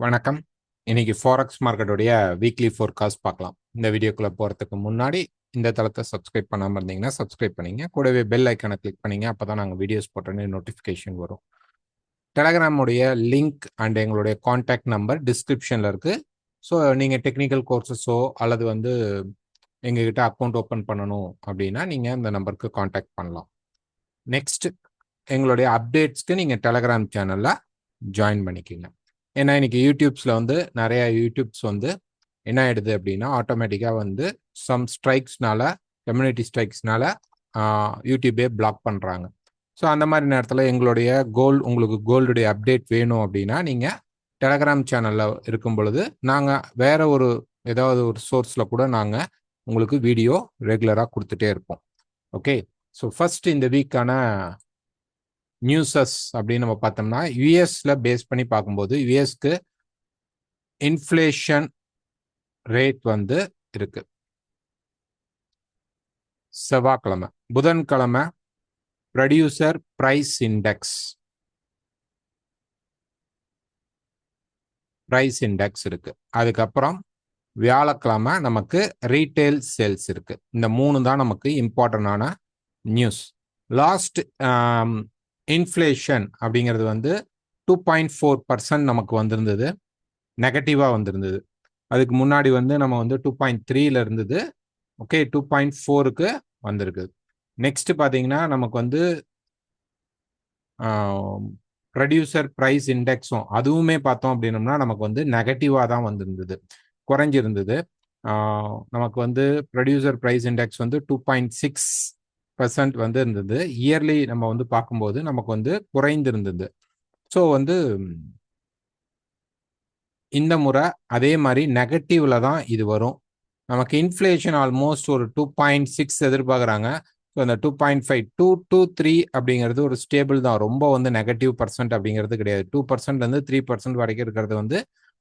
வணக்கம். இன்னைக்கு forex மார்க்கெட்டுடைய weekly forecast பார்க்கலாம். இந்த வீடியோக்குள்ள போறதுக்கு முன்னாடி இந்த தளத்தை சப்ஸ்கிரைப் பண்ணாம இருந்தீங்கன்னா சப்ஸ்கிரைப் பண்ணீங்க. கூடவே பெல் ஐக்கானை கிளிக் பண்ணீங்க. அப்பதான் நாங்கள் வீடியோஸ் போட்டோன்னே நோட்டிஃபிகேஷன் வரும். டெலகிராமுடைய லிங்க் அண்ட் எங்களுடைய காண்டாக்ட் நம்பர் டிஸ்கிரிப்ஷன்ல இருக்கு. ஸோ நீங்கள் டெக்னிக்கல் கோர்சஸோ அல்லது எங்ககிட்ட அக்கௌண்ட் ஓப்பன் பண்ணணும் அப்படின்னா நீங்கள் இந்த நம்பருக்கு காண்டாக்ட் பண்ணலாம். நெக்ஸ்ட் எங்களுடைய அப்டேட்ஸ்க்கு நீங்கள் டெலகிராம் சேனலில் ஜாயின் பண்ணிக்கிங்க. ஏன்னா இன்னைக்கு யூடியூப்ஸில் நிறைய யூடியூப்ஸ் என்ன ஆயிடுது அப்படின்னா ஆட்டோமேட்டிக்காக சம் ஸ்ட்ரைக்ஸ்னால கம்யூனிட்டி ஸ்ட்ரைக்ஸ்னால யூடியூபே பிளாக் பண்ணுறாங்க. ஸோ அந்த மாதிரி நேரத்தில் எங்களுடைய உங்களுக்கு கோல்டுடைய அப்டேட் வேணும் அப்படின்னா நீங்கள் டெலகிராம் சேனலில் இருக்கும் பொழுது நாங்கள் வேற ஏதாவது ஒரு சோர்ஸில் கூட நாங்கள் உங்களுக்கு வீடியோ ரெகுலராக கொடுத்துட்டே இருப்போம். ஓகே, ஸோ ஃபர்ஸ்ட் இந்த வீக்கான நியூஸஸ் அப்படின்னு நம்ம பார்த்தோம்னா யூஎஸ்ல பேஸ் பண்ணி பார்க்கும்போது யூஎஸ்க்கு இன்ஃப்ளேஷன் ரேட் இருக்கு. செவ்வாய்க்கிழமை புதன்கிழமை ப்ரொடியூசர் பிரைஸ் இண்டெக்ஸ் இருக்கு. அதுக்கப்புறம் வியாழக்கிழமை நமக்கு ரீட்டைல் சேல்ஸ் இருக்கு. இந்த 3 தான் நமக்கு இம்பார்ட்டன்டான நியூஸ். லாஸ்ட் இன்ஃப்ளேஷன் அப்படிங்கிறது 2.4% நமக்கு வந்திருந்தது, நெகட்டிவா வந்திருந்தது. அதுக்கு முன்னாடி நம்ம 2.3ல இருந்தது. ஓகே, 2.4க்கு வந்திருக்கு. நெக்ஸ்ட் பார்த்தீங்கன்னா நமக்கு ப்ரொடியூசர் பிரைஸ் இண்டெக்ஸும் அதுவுமே பார்த்தோம் அப்படின்னோம்னா நமக்கு நெகட்டிவா தான் வந்திருந்தது, குறைஞ்சிருந்தது. நமக்கு ப்ரொடியூசர் பிரைஸ் இண்டெக்ஸ் 2.6% இருந்தது. இயர்லி நம்ம பார்க்கும்போது நமக்கு குறைந்திருந்தது. ஸோ இந்த முறை அதே மாதிரி நெகட்டிவ்ல தான் இது வரும். நமக்கு இன்ஃப்ளேஷன் ஆல்மோஸ்ட் ஒரு 2.6 எதிர்பார்க்குறாங்க. ஸோ அந்த 2.5 2 to 3 அப்படிங்கிறது ஒரு ஸ்டேபிள் தான். ரொம்ப நெகட்டிவ் பர்சன்ட் அப்படிங்கிறது கிடையாது. 2%லேருந்து 3% வரைக்கும் இருக்கிறது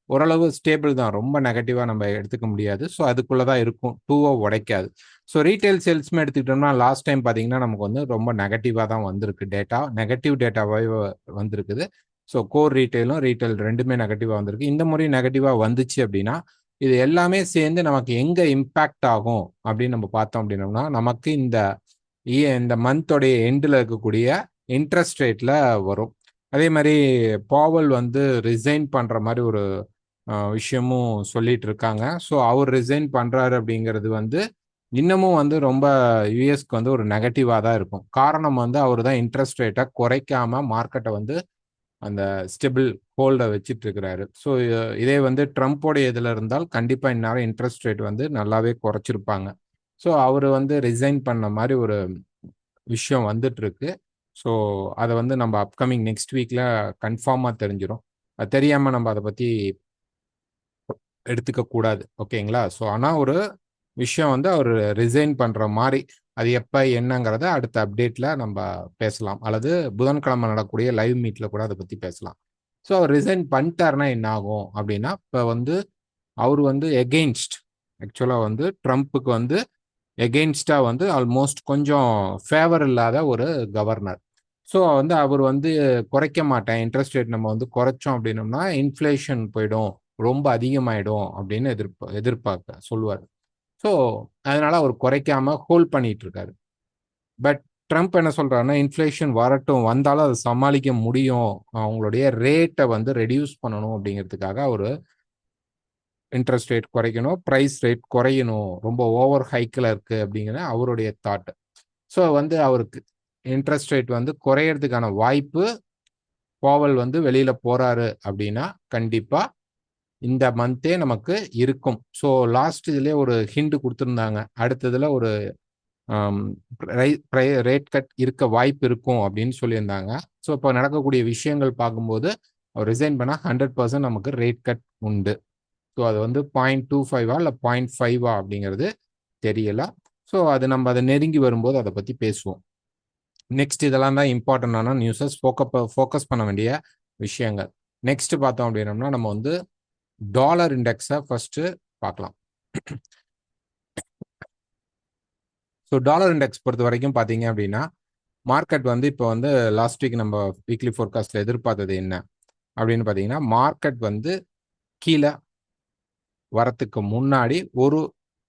ஓரளவு ஸ்டேபிள் தான். ரொம்ப நெகட்டிவாக நம்ம எடுத்துக்க முடியாது. ஸோ அதுக்குள்ளே தான் இருக்கும், 2-வை உடைக்காது. ஸோ ரீட்டைல் சேல்ஸ்மே எடுத்துக்கிட்டோம்னா லாஸ்ட் டைம் பார்த்தீங்கன்னா நமக்கு ரொம்ப நெகட்டிவாக தான் வந்திருக்கு. நெகட்டிவ் டேட்டாவாக வந்திருக்குது. ஸோ கோர் ரீட்டைல் ரெண்டுமே நெகட்டிவாக வந்திருக்கு. இந்த முறை நெகட்டிவாக வந்துச்சு அப்படின்னா இது எல்லாமே சேர்ந்து நமக்கு எங்க இம்பேக்ட் ஆகும் அப்படின்னு நம்ம பார்த்தோம் அப்படின்னோம்னா நமக்கு இந்த மந்தோடைய எண்டில் இருக்கக்கூடிய இன்ட்ரெஸ்ட் ரேட்ல வரும். அதே மாதிரி பாவல் ரிசைன் பண்ற மாதிரி ஒரு விஷயமும் சொல்லிட்டு இருக்காங்க. ஸோ அவர் ரிசைன் பண்றாரு அப்படிங்கிறது இன்னமும் ரொம்ப யூஎஸ்க்கு ஒரு நெகட்டிவா தான் இருக்கும். காரணம் அவர் தான் இன்ட்ரெஸ்ட் ரேட்டை குறைக்காம மார்க்கெட்டை அந்த ஸ்டெபிள் ஹோல்டை வச்சுட்டு இருக்கிறாரு. ஸோ இதே ட்ரம்ப்போடைய இதில் இருந்தால் கண்டிப்பாக இந்நேரம் இன்ட்ரெஸ்ட் ரேட் நல்லாவே குறைச்சிருப்பாங்க. ஸோ அவர் ரிசைன் பண்ண மாதிரி ஒரு விஷயம் வந்துட்டு இருக்கு. ஸோ அதை நம்ம அப்கமிங் நெக்ஸ்ட் வீக்ல கன்ஃபார்மாக தெரிஞ்சிடும். அது தெரியாமல் நம்ம அதை பற்றி எடுத்துக்க கூடாது. ஓகேங்களா? ஸோ ஆனால் ஒரு விஷயம் அவர் ரிசைன் பண்ணுற மாதிரி அது எப்போ என்னங்கிறத அடுத்த அப்டேட்டில் நம்ம பேசலாம், அல்லது புதன்கிழமை நடக்கக்கூடிய லைவ் மீட்டில் கூட அதை பற்றி பேசலாம். ஸோ அவர் ரிசைன் பண்ணிட்டாருன்னா என்ன ஆகும் அப்படின்னா இப்போ அவர் எகெயின்ஸ்ட் ஆக்சுவலாக ட்ரம்ப்புக்கு எகெயின்ஸ்டாக ஆல்மோஸ்ட் கொஞ்சம் ஃபேவர் இல்லாத ஒரு கவர்னர். ஸோ அவர் குறைக்க மாட்டேன், இன்ட்ரெஸ்ட் ரேட் நம்ம குறைச்சோம் அப்படின்னோம்னா இன்ஃப்ளேஷன் போயிடும், ரொம்ப அதிகமாயிடும் அப்படின்னு எதிர்பார்க்க சொல்லுவார். ஸோ அதனால அவர் குறைக்காம ஹோல்ட் பண்ணிட்டு இருக்காரு. பட் ட்ரம்ப் என்ன சொல்றாருன்னா இன்ஃப்ளேஷன் வரட்டும், வந்தாலும் அதை சமாளிக்க முடியும், அவங்களுடைய ரேட்டை ரெடியூஸ் பண்ணணும் அப்படிங்கிறதுக்காக அவர் இன்ட்ரெஸ்ட் ரேட் குறைக்கணும், ப்ரைஸ் ரேட் குறையணும், ரொம்ப ஓவர் ஹைக்கில் இருக்கு அப்படிங்கிற அவருடைய தாட். ஸோ அவருக்கு இன்ட்ரெஸ்ட் ரேட் குறையறதுக்கான வாய்ப்பு, பாவல் வெளியில போறாரு அப்படின்னா கண்டிப்பா இந்த மந்தே நமக்கு இருக்கும். ஸோ லாஸ்ட் இதுலேயே ஒரு ஹிண்ட் கொடுத்துருந்தாங்க, அடுத்ததுல ஒரு ரேட் கட் இருக்க வாய்ப்பு இருக்கும் அப்படின்னு சொல்லியிருந்தாங்க. ஸோ இப்போ நடக்கக்கூடிய விஷயங்கள் பார்க்கும்போது அவர் ரிசைன் பண்ணால் 100% நமக்கு ரேட் கட் உண்டு. ஸோ அது 0.25 இல்லை 0.5 அப்படிங்கிறது தெரியல. ஸோ அது நம்ம அதை நெருங்கி வரும்போது அதை பற்றி பேசுவோம். நெக்ஸ்ட் இதெல்லாம் தான் இம்பார்ட்டண்டான நியூஸஸ், ஃபோக்கஸ் பண்ண வேண்டிய விஷயங்கள். நெக்ஸ்ட் பார்த்தோம் அப்படின்னோம்னா நம்ம டாலர் இண்டெக்ஸை ஃபர்ஸ்ட் பார்க்கலாம். ஸோ டாலர் இண்டெக்ஸ் பொறுத்த வரைக்கும் பார்த்தீங்க அப்படின்னா மார்க்கெட் இப்போ லாஸ்ட் வீக் நம்ம வீக்லி ஃபோர்காஸ்ட்ல எதிர்பார்த்தது என்ன அப்படின்னு பார்த்தீங்கன்னா மார்க்கெட் கீழே வரத்துக்கு முன்னாடி ஒரு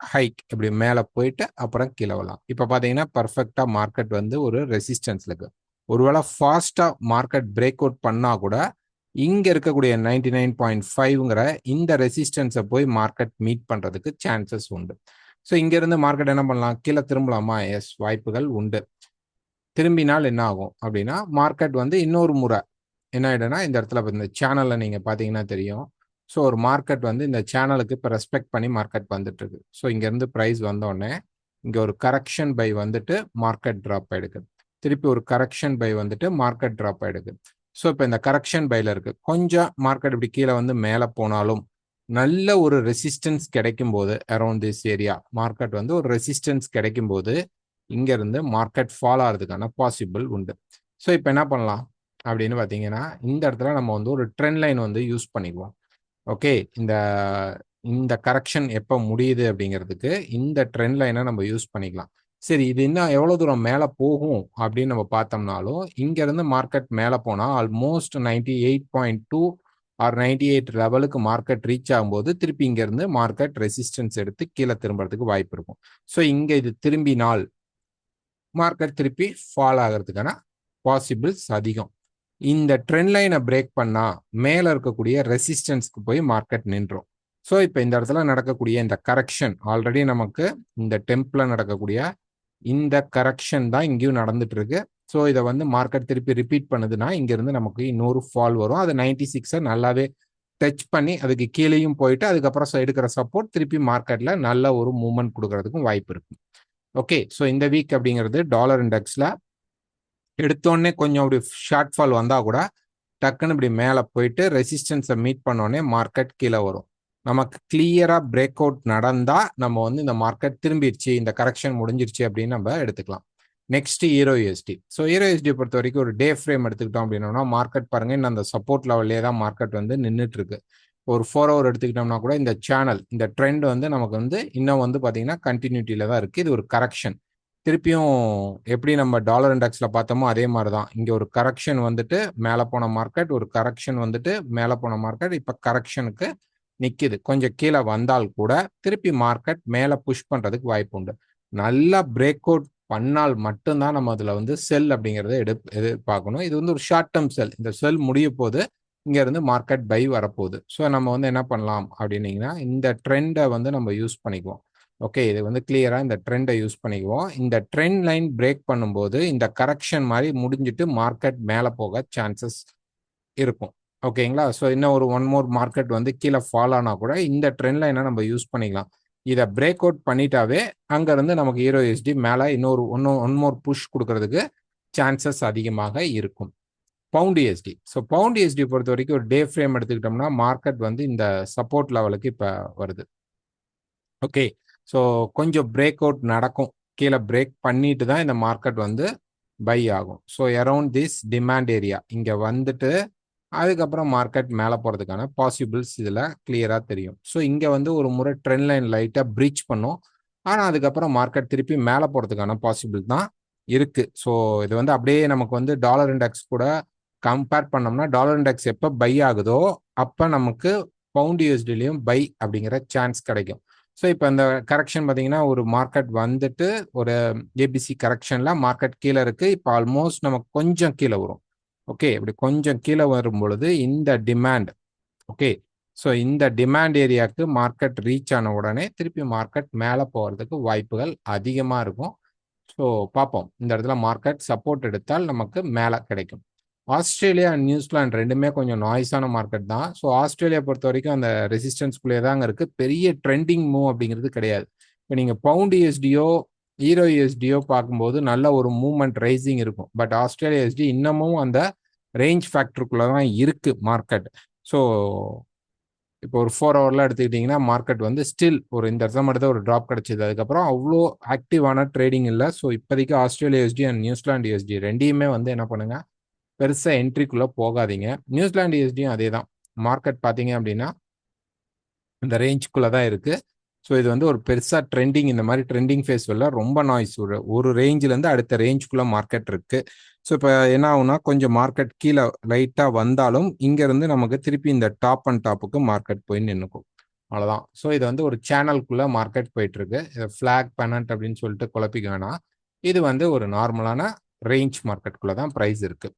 ஹைக் இப்படி மேலே போயிட்டு அப்புறம் கீழே வரலாம். இப்போ பார்த்தீங்கன்னா பர்ஃபெக்டாக மார்க்கெட் வந்து ஒரு ரெசிஸ்டன்ஸ்ல இருக்கு. ஒருவேளை ஃபாஸ்ட்டாக மார்க்கெட் பிரேக் அவுட் பண்ணால் கூட இங்கே இருக்கக்கூடிய 99.5ங்கிற இந்த ரெசிஸ்டன்ஸை போய் மார்க்கெட் மீட் பண்ணுறதுக்கு சான்சஸ் உண்டு. ஸோ இங்கேருந்து மார்க்கெட் என்ன பண்ணலாம்? கீழே திரும்பலாமா? எஸ், வாய்ப்புகள் உண்டு. திரும்பினால் என்ன ஆகும் அப்படின்னா மார்க்கெட் வந்து இன்னொரு முறை என்ன ஆகிடும்னா இந்த இடத்துல இந்த சேனலில் நீங்கள் பார்த்தீங்கன்னா தெரியும். ஸோ ஒரு மார்க்கெட் வந்து இந்த சேனலுக்கு இப்போ ரெஸ்பெக்ட் பண்ணி மார்க்கெட் வந்துட்டு இருக்கு. ஸோ இங்கேருந்து ப்ரைஸ் வந்தோடனே இங்கே ஒரு கரெக்ஷன் பை வந்துட்டு மார்க்கெட் ட்ராப் ஆகிடுது. திருப்பி ஒரு கரெக்ஷன் பை வந்துட்டு மார்க்கெட் ட்ராப் ஆகிடுது. ஸோ இப்போ இந்த கரெக்ஷன் பையில் இருக்கு. கொஞ்சம் மார்க்கெட் இப்படி கீழே வந்து மேலே போனாலும் நல்ல ஒரு ரெசிஸ்டன்ஸ் கிடைக்கும் போது அரௌண்ட் திஸ் ஏரியா மார்க்கெட் வந்து ஒரு ரெசிஸ்டன்ஸ் கிடைக்கும் போது இங்கேருந்து மார்க்கெட் ஃபால் ஆகிறதுக்கான பாசிபிள் உண்டு. ஸோ இப்போ என்ன பண்ணலாம் அப்படின்னு பார்த்தீங்கன்னா இந்த இடத்துல நம்ம வந்து ஒரு ட்ரெண்ட் லைன் வந்து யூஸ் பண்ணிக்குவோம். ஓகே, இந்த கரெக்ஷன் எப்போ முடியுது அப்படிங்கிறதுக்கு இந்த ட்ரெண்ட் லைனை நம்ம யூஸ் பண்ணிக்கலாம். சரி, இது இன்னும் எவ்வளோ தூரம் மேலே போகும் அப்படின்னு நம்ம பார்த்தோம்னாலும் இங்கேருந்து மார்க்கெட் மேலே போனால் ஆல்மோஸ்ட் 98.2 ஆர் 98 லெவலுக்கு மார்க்கெட் ரீச் ஆகும்போது திருப்பி இங்கேருந்து மார்க்கெட் ரெசிஸ்டன்ஸ் எடுத்து கீழே திரும்புறதுக்கு வாய்ப்பு இருக்கும். ஸோ இங்கே இது திரும்பினால் மார்க்கெட் திருப்பி ஃபால் ஆகிறதுக்கான பாசிபிள்ஸ் அதிகம். இந்த ட்ரெண்ட் லைனை பிரேக் பண்ணால் மேலே இருக்கக்கூடிய ரெசிஸ்டன்ஸ்க்கு போய் மார்க்கெட் நின்றோம். ஸோ இப்போ இந்த இடத்துல நடக்கக்கூடிய இந்த கரெக்ஷன் ஆல்ரெடி நமக்கு இந்த டெம்பில் நடக்கக்கூடிய இந்த கரெக்ஷன் தான் இங்கேயும் நடந்துட்டு இருக்கு. ஸோ இதை வந்து மார்க்கெட் திருப்பி ரிப்பீட் பண்ணுதுன்னா இங்கேருந்து நமக்கு இன்னொரு ஃபால் வரும். அது 96 நல்லாவே டச் பண்ணி அதுக்கு கீழேயும் போயிட்டு அதுக்கப்புறம் எடுக்கிற சப்போர்ட் திருப்பி மார்க்கெட்டில் நல்ல ஒரு மூவ்மெண்ட் கொடுக்கறதுக்கும் வாய்ப்பு இருக்கு. ஓகே, ஸோ இந்த வீக் அப்படிங்கிறது டாலர் இண்டெக்ஸில் எடுத்தோடனே கொஞ்சம் அப்படி ஷார்ட் ஃபால் வந்தால் கூட டக்குன்னு இப்படி மேலே போயிட்டு ரெசிஸ்டன்ஸை மீட் பண்ணோடனே மார்க்கெட் கீழே வரும். நமக்கு கிளியராக பிரேக் அவுட் நடந்தால் நம்ம வந்து இந்த மார்க்கெட் திரும்பிடுச்சு, இந்த கரெக்ஷன் முடிஞ்சிருச்சு அப்படின்னு நம்ம எடுத்துக்கலாம். Next hero USD. So hero USD பொறுத்த வரைக்கும் ஒரு டே ஃப்ரேம் எடுத்துக்கிட்டோம் அப்படின்னா மார்க்கெட் பாருங்க இன்னும் அந்த சப்போர்ட் லெவல்லே தான் மார்க்கெட் வந்து நின்றுட்டு இருக்கு. ஒரு 4 ஹவர் எடுத்துக்கிட்டோம்னா கூட இந்த சேனல் இந்த ட்ரெண்ட் வந்து நமக்கு வந்து இன்னும் வந்து பார்த்தீங்கன்னா கண்டினியூட்டியில தான் இருக்குது. இது ஒரு கரெக்ஷன். திருப்பியும் எப்படி நம்ம டாலர் இண்டெக்ஸில் பார்த்தோமோ அதே மாதிரி தான் இங்கே ஒரு கரெக்ஷன் வந்துட்டு மேலே போன மார்க்கெட், ஒரு கரெக்ஷன் வந்துட்டு மேலே போன மார்க்கெட் இப்போ கரெக்ஷனுக்கு நிற்கிது. கொஞ்சம் கீழே வந்தால் கூட திருப்பி மார்க்கெட் மேலே புஷ் பண்ணுறதுக்கு வாய்ப்பு உண்டு. நல்லா பிரேக் அவுட் பண்ணால் மட்டும்தான் நம்ம அதில் வந்து செல் அப்படிங்கிறத எதிர்பார்க்கணும். இது வந்து ஒரு ஷார்ட் டேர்ம் செல். இந்த செல் முடிய போது இங்கேருந்து மார்க்கெட் பை வரப்போகுது. ஸோ நம்ம வந்து என்ன பண்ணலாம் அப்படின்னீங்கன்னா இந்த ட்ரெண்டை வந்து நம்ம யூஸ் பண்ணிக்குவோம். ஓகே, இது வந்து கிளியராக இந்த ட்ரெண்டை யூஸ் பண்ணிக்குவோம். இந்த ட்ரெண்ட் லைன் பிரேக் பண்ணும்போது இந்த கரெக்ஷன் மாதிரி முடிஞ்சிட்டு மார்க்கெட் மேலே போக சான்சஸ் இருக்கும். ஓகேங்களா? ஸோ இன்னும் ஒரு ஒன் மோர் மார்க்கெட் வந்து கீழே ஃபால் ஆனால் கூட இந்த ட்ரெண்ட் லைனை நம்ம யூஸ் பண்ணிக்கலாம். இதை பிரேக் அவுட் பண்ணிட்டாவே அங்கேருந்து நமக்கு ஹீரோ யூஎஸ்டி மேலே இன்னொரு ஒன் மோர் புஷ் கொடுக்கறதுக்கு சான்சஸ் அதிகமாக இருக்கும். Pound USD. So pound USD பொறுத்த வரைக்கும் ஒரு டே ஃப்ரேம் எடுத்துக்கிட்டோம்னா மார்க்கெட் வந்து இந்த சப்போர்ட் லெவலுக்கு இப்போ வருது. ஓகே, ஸோ கொஞ்சம் பிரேக் அவுட் நடக்கும். கீழே பிரேக் பண்ணிட்டு தான் இந்த மார்க்கெட் வந்து பை ஆகும். So around this demand area இங்கே வந்துட்டு அதுக்கப்புறம் மார்க்கெட் மேலே போகிறதுக்கான பாசிபிள்ஸ் இதில் கிளியராக தெரியும். ஸோ இங்கே வந்து ஒரு முறை ட்ரெண்ட் லைன் லைட்டாக பிரீச் பண்ணும். ஆனால் அதுக்கப்புறம் மார்க்கெட் திருப்பி மேலே போகிறதுக்கான பாசிபிள் தான் இருக்குது. ஸோ இது வந்து அப்படியே நமக்கு வந்து டாலர் இண்டெக்ஸ் கூட கம்பேர் பண்ணோம்னா டாலர் இண்டெக்ஸ் எப்போ பை ஆகுதோ அப்போ நமக்கு பவுண்ட் யூஎஸ்டிலையும் பை அப்படிங்கிற சான்ஸ் கிடைக்கும். ஸோ இப்போ இந்த கரெக்ஷன் பார்த்தீங்கன்னா ஒரு மார்க்கெட் வந்துட்டு ஒரு ஏபிசி கரெக்ஷனில் மார்க்கெட் கீழே இருக்குது. இப்போ ஆல்மோஸ்ட் நமக்கு கொஞ்சம் கீழே வரும். ஓகே, இப்படி கொஞ்சம் கீழே வரும் பொழுது இந்த டிமாண்ட், ஓகே, ஸோ இந்த டிமாண்ட் ஏரியாவுக்கு மார்க்கெட் ரீச் ஆன உடனே திருப்பி மார்க்கெட் மேலே போகிறதுக்கு வாய்ப்புகள் அதிகமாக இருக்கும். ஸோ பார்ப்போம், இந்த இடத்துல மார்க்கெட் சப்போர்ட் எடுத்தால் நமக்கு மேலே கிடைக்கும். ஆஸ்திரேலியா அண்ட் நியூசிலாந்து ரெண்டுமே கொஞ்சம் நாய்ஸான மார்க்கெட் தான். ஸோ ஆஸ்திரேலியா பொறுத்த வரைக்கும் அந்த ரெசிஸ்டன்ஸ்குள்ளே தாங்க இருக்குது. பெரிய ட்ரெண்டிங் மூவ் அப்படிங்கிறது கிடையாது. இப்போ நீங்கள் பவுண்ட் யூஎஸ்டியோ ஹீரோ யூஎஸ்டியோ பார்க்கும்போது நல்ல ஒரு மூவ்மெண்ட் ரைசிங் இருக்கும். பட் ஆஸ்திரேலியா யூஎஸ்டி இன்னமும் அந்த ரேஞ்ச் ஃபேக்டருக்குள்ளே தான் இருக்குது மார்க்கெட். ஸோ இப்போ ஒரு 4 ஹவரில் எடுத்துக்கிட்டிங்கன்னா மார்க்கெட் வந்து ஸ்டில் ஒரு இந்த இடத்துல மட்டும் தான் ஒரு ட்ராப் கிடச்சிது. அதுக்கப்புறம் அவ்வளோ ஆக்டிவான ட்ரேடிங் இல்லை. ஸோ இப்போதைக்கு Australia USD and New Zealand USD ரெண்டையுமே வந்து என்ன பண்ணுங்கள், பெருசாக என்ட்ரிக்குள்ளே போகாதீங்க. நியூசிலாந்து யூஎஸ்டியும் அதே தான். மார்க்கெட் பார்த்தீங்க அப்படின்னா இந்த ரேஞ்சுக்குள்ளே தான் இருக்குது. ஸோ இது வந்து ஒரு பெருசாக ட்ரெண்டிங், இந்த மாதிரி ட்ரெண்டிங் ஃபேஸ்ல ரொம்ப நாய்ஸ், ஒரு ரேஞ்சிலேருந்து அடுத்த ரேஞ்சுக்குள்ளே மார்க்கெட் இருக்கு. ஸோ இப்போ என்ன ஆகுனா கொஞ்சம் மார்க்கெட் கீழே லைட்டாக வந்தாலும் இங்கேருந்து நமக்கு திருப்பி இந்த டாப் அண்ட் டாப்புக்கு மார்க்கெட் போய் நின்றுக்கும். அவ்வளோதான். ஸோ இது வந்து ஒரு சேனலுக்குள்ளே மார்க்கெட் போயிட்டு இருக்கு. இதை ஃபிளாக் பெனன்ட் அப்படின்னு சொல்லிட்டு குழப்பிக்க வேணாம். இது வந்து ஒரு நார்மலான ரேஞ்ச் மார்க்கெட்டுக்குள்ளே தான் ப்ரைஸ் இருக்கு.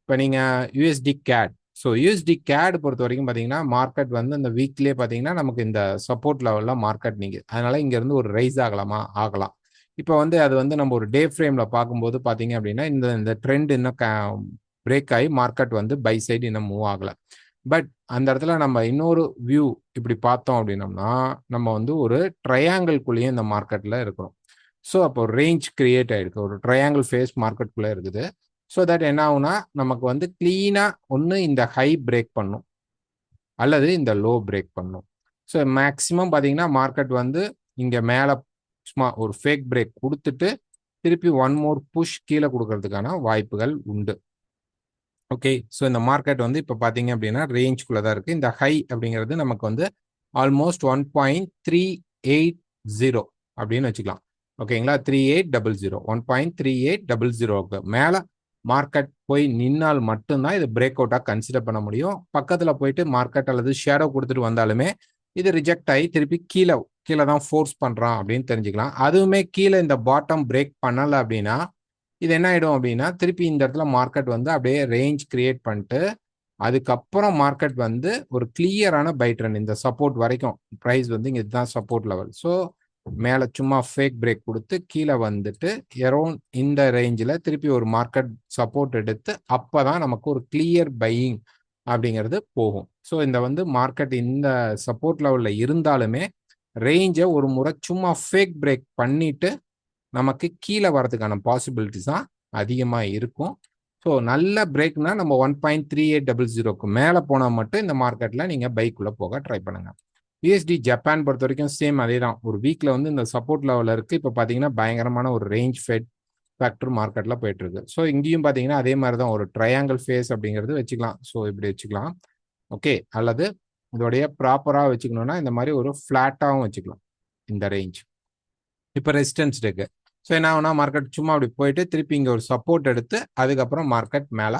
இப்போ நீங்கள் USD CAD, so USD CAD பொறுத்த வரைக்கும் பார்த்தீங்கன்னா மார்க்கெட் வந்து இந்த வீக்லேயே பார்த்தீங்கன்னா நமக்கு இந்த சப்போர்ட் லெவலில் மார்க்கெட் நிற்குது. அதனால இங்கேருந்து ஒரு ரைஸ் ஆகலாம். இப்போ வந்து அது வந்து நம்ம ஒரு டே ஃப்ரேமில் பார்க்கும்போது பார்த்தீங்க அப்படின்னா இந்த ட்ரெண்ட் இன்னும் பிரேக் ஆகி மார்க்கெட் வந்து பை சைடு இன்னும் மூவ் ஆகலை. பட் அந்த இடத்துல நம்ம இன்னொரு வியூ இப்படி பார்த்தோம் அப்படின்னம்னா நம்ம வந்து ஒரு ட்ரையாங்கிள்குள்ளேயும் இந்த மார்க்கெட்டில் இருக்கிறோம். ஸோ அப்போ ரேஞ்ச் கிரியேட் ஆகிருக்கு, ஒரு ட்ரையாங்கிள் ஃபேஸ் மார்க்கெட்டுக்குள்ளே இருக்குது. ஸோ தட் என்ன ஆகுனா நமக்கு வந்து கிளீனாக ஒன்று இந்த ஹை பிரேக் பண்ணும் அல்லது இந்த லோ பிரேக் பண்ணும். ஸோ மேக்ஸிமம் பார்த்தீங்கன்னா மார்க்கெட் வந்து இங்கே மேலே சும்மா ஒரு ஃபேக் பிரேக் கொடுத்துட்டு திருப்பி ஒன் மோர் புஷ் கீழே கொடுக்கறதுக்கான வாய்ப்புகள் உண்டு. ஓகே, ஸோ இந்த மார்க்கெட் வந்து இப்போ பார்த்தீங்க அப்படின்னா ரேஞ்சுக்குள்ளே தான் இருக்குது. இந்த ஹை அப்படிங்கிறது நமக்கு வந்து ஆல்மோஸ்ட் 1.380 அப்படின்னு வச்சுக்கலாம். ஓகேங்களா, 3800, 1.3800 மேலே மார்க்கெட் போய் நின்னால் மட்டும்தான் இது பிரேக் அவுட்டாக கன்சிடர் பண்ண முடியும். பக்கத்தில் போயிட்டு மார்க்கெட் அல்லது ஷேடோ கொடுத்துட்டு வந்தாலுமே இது ரிஜெக்ட் ஆகி திருப்பி கீழே தான் ஃபோர்ஸ் பண்ணுறான் அப்படின்னு தெரிஞ்சுக்கலாம். அதுவுமே கீழே இந்த பாட்டம் பிரேக் பண்ணலை அப்படின்னா இது என்ன ஆகிடும் அப்படின்னா திருப்பி இந்த இடத்துல மார்க்கெட் வந்து அப்படியே ரேஞ்ச் கிரியேட் பண்ணிட்டு அதுக்கப்புறம் மார்க்கெட் வந்து ஒரு கிளியரான பை ட்ரெண்ட் இந்த சப்போர்ட் வரைக்கும் ப்ரைஸ் வந்து இங்கே இதுதான் சப்போர்ட் லெவல். ஸோ மேலே சும்மா ஃபேக் பிரேக் கொடுத்து கீழே வந்துட்டு அரௌண்ட் இந்த ரேஞ்சில் திருப்பி ஒரு மார்க்கெட் சப்போர்ட் எடுத்து அப்போ தான் நமக்கு ஒரு கிளியர் பையிங் அப்படிங்கிறது போகும். ஸோ இந்த வந்து மார்க்கெட் இந்த சப்போர்ட் லெவலில் இருந்தாலுமே ரேஞ்சை ஒரு முறை சும்மா ஃபேக் பிரேக் பண்ணிட்டு நமக்கு கீழே வரதுக்கான பாசிபிலிட்டிஸ் தான் அதிகமாக இருக்கும். ஸோ நல்ல பிரேக்னா நம்ம 1.3800க்கு மேலே போனால் மட்டும் இந்த மார்க்கெட்டில் நீங்கள் பைக்குள்ளே போக ட்ரை பண்ணுங்க. யூஎஸ்டி ஜப்பான் பொறுத்த வரைக்கும் சேம் அதே தான். ஒரு வீக்கில் வந்து இந்த சப்போர்ட் லெவலில் இருக்குது. இப்போ பார்த்தீங்கன்னா பயங்கரமான ஒரு ரேஞ்ச் ஃபேக்டர் மார்க்கெட்டில் போயிட்டு இருக்கு. ஸோ இங்கேயும் பார்த்தீங்கன்னா அதே மாதிரி தான் ஒரு ட்ரையாங்கிள் ஃபேஸ் அப்படிங்கிறது வச்சுக்கலாம். ஸோ இப்படி வச்சுக்கலாம். ஓகே, அல்லது இதோடைய ப்ராப்பராக வச்சுக்கணும்னா இந்த மாதிரி ஒரு ஃப்ளாட்டாகவும் வச்சுக்கலாம் இந்த ரேஞ்ச். இப்போ ரெசிஸ்டன்ஸ் இருக்கு. ஸோ என்ன ஆகுனா மார்க்கெட் சும்மா அப்படி போயிட்டு திருப்பி இங்கே ஒரு சப்போர்ட் எடுத்து அதுக்கப்புறம் மார்க்கெட் மேலே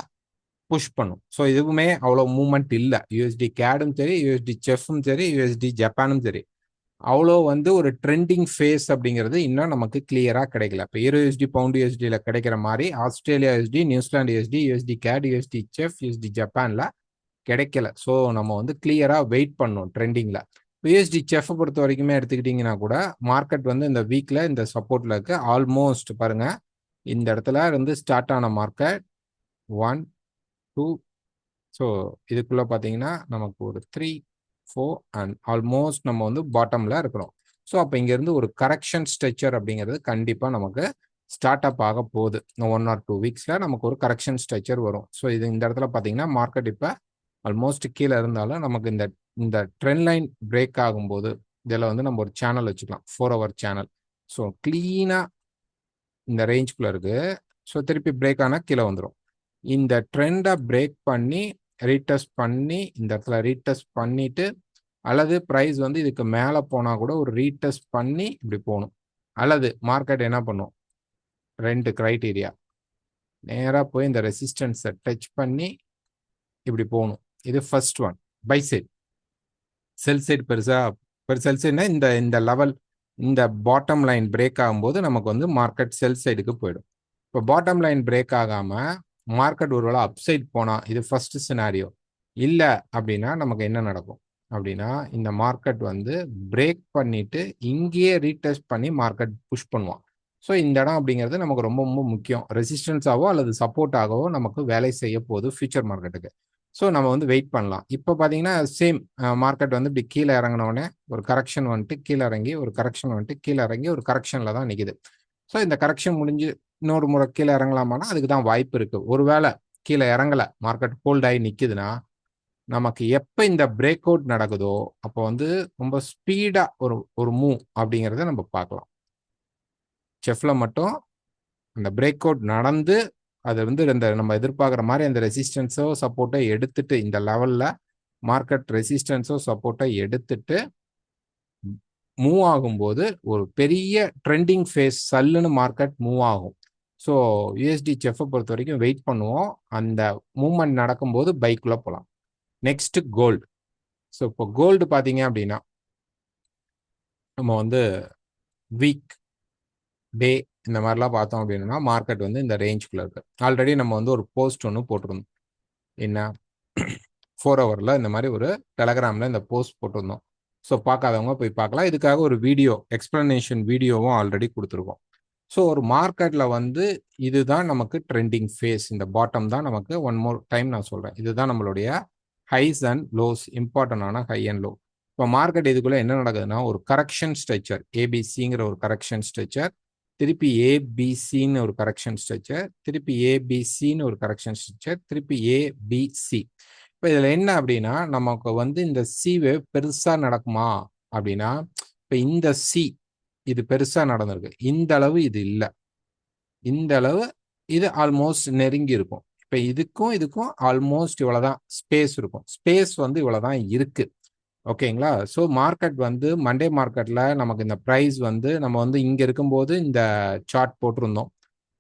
புஷ் பண்ணும். ஸோ இதுவுமே அவ்வளோ மூவ்மெண்ட் இல்லை. யூஎஸ்டி கேடும் சரி, யூஎஸ்டி செஃப்பும் சரி, யூஎஸ்டி ஜப்பானும் சரி, அவ்வளோ வந்து ஒரு ட்ரெண்டிங் ஃபேஸ் அப்படிங்கிறது இன்னும் நமக்கு கிளியராக கிடைக்கல. இப்போ யூஎஸ்டி பவுண்ட் யூஎஸ்டியில் கிடைக்கிற மாதிரி Australia USD, New Zealand USD, USD CAD, USD CHF, USD ஜப்பானில் கிடைக்கல. ஸோ நம்ம வந்து கிளியராக வெயிட் பண்ணோம் ட்ரெண்டிங்கில். யூஎஸ்டி செஃப் பொறுத்த வரைக்குமே எடுத்துக்கிட்டிங்கன்னா கூட மார்க்கெட் வந்து இந்த வீக்கில் இந்த சப்போர்ட்டில் இருக்கு. ஆல்மோஸ்ட் பாருங்க இந்த இடத்துல இருந்து ஸ்டார்ட் ஆன மார்க்கெட் 1 2, ஸோ இதுக்குள்ளே பார்த்தீங்கன்னா நமக்கு ஒரு 3 4 அண்ட் ஆல்மோஸ்ட் நம்ம வந்து பாட்டமில் இருக்கிறோம். ஸோ அப்போ இங்கேருந்து ஒரு கரெக்ஷன் ஸ்ட்ரெச்சர் அப்படிங்கிறது கண்டிப்பாக நமக்கு ஸ்டார்ட் அப் ஆக போகுது. 1 or 2 வீக்ஸில் நமக்கு ஒரு கரெக்ஷன் ஸ்ட்ரெச்சர் வரும். ஸோ இது இந்த இடத்துல பார்த்தீங்கன்னா மார்க்கெட் இப்போ ஆல்மோஸ்ட் கீழே இருந்தாலும் நமக்கு இந்த ட்ரெண்ட் லைன் பிரேக் ஆகும்போது இதில் வந்து நம்ம ஒரு சேனல் வச்சுக்கலாம், 4 hour சேனல். ஸோ கிளீனாக இந்த ரேஞ்சுக்குள்ளே இருக்குது. ஸோ திருப்பி பிரேக் ஆனால் கீழே வந்துடும். இந்த ட்ரெண்டை பிரேக் பண்ணி ரீடெஸ்ட் பண்ணி இந்த இடத்துல ரீடெஸ்ட் பண்ணிட்டு அல்லது ப்ரைஸ் வந்து இதுக்கு மேலே போனால் கூட ஒரு ரீடெஸ்ட் பண்ணி இப்படி போகணும். அல்லது மார்க்கெட் என்ன பண்ணும், 2 கிரைட்டீரியா, நேராக போய் இந்த ரெசிஸ்டன்ஸை டச் பண்ணி இப்படி போகணும். இது first one, by side. Sell side sell சைடுனா இந்த லெவல், இந்த பாட்டம் லைன் பிரேக் ஆகும்போது நமக்கு வந்து மார்க்கெட் செல் சைடுக்கு போயிடும். இப்போ பாட்டம் லைன் பிரேக் ஆகாமல் மார்க்கெட் ஒருவேளை அப்சைட் போனால் இது ஃபர்ஸ்ட் சினாரியோ. இல்லை அப்படின்னா நமக்கு என்ன நடக்கும் அப்படின்னா இந்த மார்க்கெட் வந்து பிரேக் பண்ணிட்டு இங்கேயே ரீடெஸ்ட் பண்ணி மார்க்கெட் புஷ் பண்ணுவான். ஸோ இந்த இடம் அப்படிங்கிறது நமக்கு ரொம்ப ரொம்ப முக்கியம். ரெசிஸ்டன்ஸாவோ அல்லது சப்போர்ட்டாகவோ நமக்கு வேலை செய்ய போகுது ஃபியூச்சர் மார்க்கெட்டுக்கு. ஸோ நம்ம வந்து வெயிட் பண்ணலாம். இப்போ பார்த்தீங்கன்னா சேம் மார்க்கெட் வந்து இப்படி கீழே இறங்கினோடனே ஒரு கரெக்ஷன் வந்துட்டு கீழே இறங்கி, ஒரு கரெக்ஷன் வந்துட்டு கீழே இறங்கி, ஒரு கரெக்ஷனில் தான் நிற்குது. ஸோ இந்த கரெக்ஷன் முடிஞ்சு இன்னொரு முறை கீழே இறங்கலாமான்னா அதுக்கு தான் வாய்ப்பு இருக்குது. ஒருவேளை கீழே இறங்கலை, மார்க்கெட் ஹோல்ட் ஆகி நிற்குதுன்னா நமக்கு எப்போ இந்த பிரேக் அவுட் நடக்குதோ அப்போ வந்து ரொம்ப ஸ்பீடாக ஒரு மூவ் அப்படிங்கிறத நம்ம பார்க்கலாம். செஃப்பில் மட்டும் அந்த பிரேக் அவுட் நடந்து அது வந்து இந்த நம்ம எதிர்பார்க்குற மாதிரி அந்த ரெசிஸ்டன்ஸோ சப்போர்ட்டோ எடுத்துட்டு இந்த லெவலில் மார்க்கெட் ரெசிஸ்டன்ஸோ சப்போர்ட்டோ எடுத்துட்டு மூவ் ஆகும்போது ஒரு பெரிய ட்ரெண்டிங் ஃபேஸ் சல்லுன்னு மார்க்கெட் மூவ் ஆகும். ஸோ யூஎஸ்டி செஃப்பை பொறுத்த வரைக்கும் வெயிட் பண்ணுவோம். அந்த மூவ்மெண்ட் நடக்கும்போது பைக்குள்ள போகலாம். Next gold. ஸோ இப்போ கோல்டு பார்த்தீங்க அப்படின்னா நம்ம வந்து வீக் டே இந்த மாதிரிலாம் பார்த்தோம் அப்படின்னா மார்க்கெட் வந்து இந்த ரேஞ்சுக்குள்ள இருக்கு. ஆல்ரெடி நம்ம வந்து ஒரு போஸ்ட் ஒன்று போட்டிருந்தோம். என்ன 4 ஹவரில் இந்த மாதிரி ஒரு டெலகிராமில் இந்த போஸ்ட் போட்டிருந்தோம். ஸோ பார்க்காதவங்க போய் பார்க்கலாம். இதுக்காக ஒரு வீடியோ எக்ஸ்பிளனேஷன் வீடியோவும் ஆல்ரெடி கொடுத்துருக்கோம். ஸோ ஒரு மார்க்கெட்டில் வந்து இதுதான் நமக்கு ட்ரெண்டிங் ஃபேஸ். இந்த பாட்டம் தான் நமக்கு ஒன் மோர் டைம் நான் சொல்கிறேன். இதுதான் நம்மளுடைய ஹைஸ் அண்ட் லோஸ், இம்பார்ட்டண்டான ஹை அண்ட் லோ. இப்போ மார்க்கெட் இதுக்குள்ளே என்ன நடக்குதுன்னா ஒரு கரெக்ஷன் ஸ்ட்ரக்சர், ஏபிசிங்கிற ஒரு கரெக்ஷன் ஸ்ட்ரக்சர், திருப்பி ஏபிசின்னு ஒரு கரெக்ஷன் ஸ்ட்ரக்சர், திருப்பி ஏபிசின்னு ஒரு கரெக்ஷன் ஸ்ட்ரக்சர், திருப்பி ஏபிசி. இப்போ இதில் என்ன அப்படின்னா நமக்கு வந்து இந்த சி வேவ் பெருசாக நடக்குமா அப்படின்னா, இப்போ இந்த சி இது பெருசாக நடந்திருக்கு. இந்த அளவு இது இல்லை. இந்த அளவு இது ஆல்மோஸ்ட் நெருங்கி இருக்கும். இப்போ இதுக்கும் இதுக்கும் ஆல்மோஸ்ட் இவ்வளோதான் ஸ்பேஸ் இருக்கும். ஸ்பேஸ் வந்து இவ்வளோதான் இருக்கு. ஓகேங்களா? ஸோ மார்க்கெட் வந்து மண்டே மார்க்கெட்டில் நமக்கு இந்த ப்ரைஸ் வந்து நம்ம வந்து இங்கே இருக்கும்போது இந்த சார்ட் போட்டிருந்தோம்.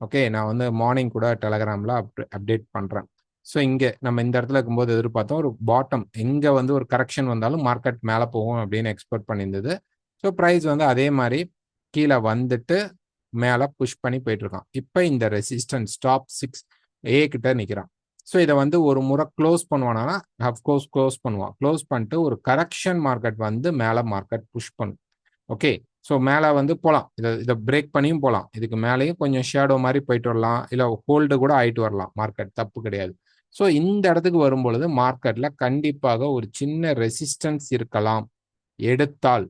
ஓகே, நான் வந்து மார்னிங் கூட டெலகிராமில் அப்டேட் பண்ணுறேன். ஸோ இங்கே நம்ம இந்த இடத்துல இருக்கும்போது எதிர்பார்த்தோம் ஒரு பாட்டம், இங்கே வந்து ஒரு கரெக்ஷன் வந்தாலும் மார்க்கெட் மேலே போகும் அப்படின்னு எக்ஸ்பெக்ட் பண்ணியிருந்தது. ஸோ ப்ரைஸ் வந்து அதே மாதிரி கீழே வந்துட்டு மேலே புஷ் பண்ணி போயிட்டு இருக்கான். இப்போ இந்த ரெசிஸ்டன்ஸ் டாப் 6A கிட்ட நிற்கிறான். ஸோ இதை வந்து ஒரு முறை க்ளோஸ் பண்ணுவானா, அஃப்கோர்ஸ் க்ளோஸ் பண்ணுவான். க்ளோஸ் பண்ணிட்டு ஒரு கரெக்ஷன் மார்க்கெட் வந்து மேலே மார்க்கெட் புஷ் பண்ணும். ஓகே, ஸோ மேலே வந்து போகலாம். இதை பிரேக் பண்ணியும் போகலாம். இதுக்கு மேலேயும் கொஞ்சம் ஷேடோ மாதிரி போயிட்டு வரலாம், இல்லை ஹோல்டு கூட ஆயிட்டு வரலாம். மார்க்கெட் தப்பு கிடையாது. ஸோ இந்த இடத்துக்கு வரும்பொழுது மார்க்கெட்டில் கண்டிப்பாக ஒரு சின்ன ரெசிஸ்டன்ஸ் இருக்கலாம். எடுத்தால்